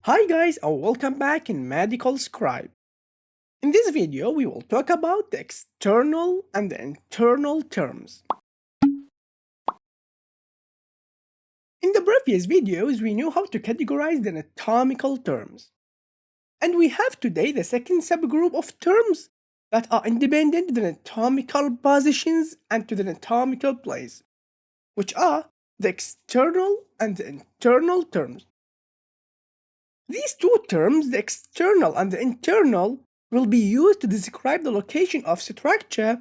Hi guys and welcome back in MedicalScribe. In this video we will talk about the external and the internal terms. In the previous videos we knew how to categorize the anatomical terms. And we have today the second subgroup of terms that are independent to the anatomical positions and to the anatomical place, which are the external and the internal terms. These two terms, the external and the internal, will be used to describe the location of structure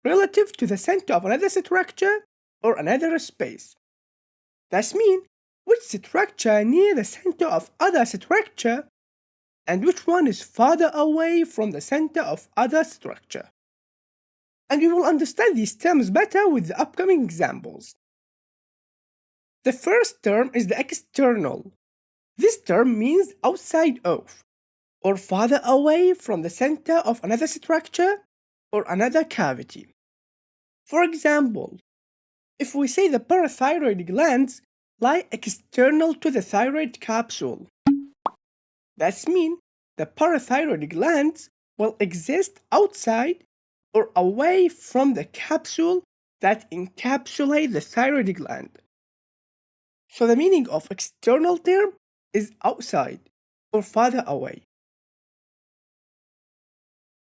relative to the center of another structure or another space. That means which structure near the center of other structure and which one is farther away from the center of other structure. And we will understand these terms better with the upcoming examples. The first term is the external. This term means outside of, or farther away from the center of another structure or another cavity. For example, if we say the parathyroid glands lie external to the thyroid capsule, that means the parathyroid glands will exist outside or away from the capsule that encapsulates the thyroid gland. So the meaning of external term is outside or farther away.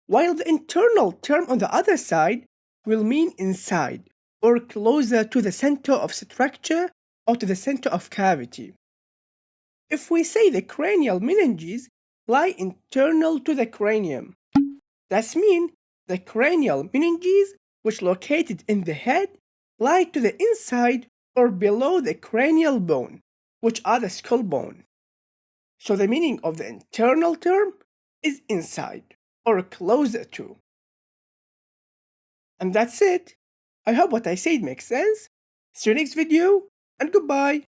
While the internal term on the other side will mean inside or closer to the center of structure or to the center of cavity. If we say the cranial meninges lie internal to the cranium, that means the cranial meninges which located in the head lie to the inside or below the cranial bone, which are the skull bone. So the meaning of the internal term is inside or closer to. And that's it. I hope what I said makes sense. See you next video and goodbye.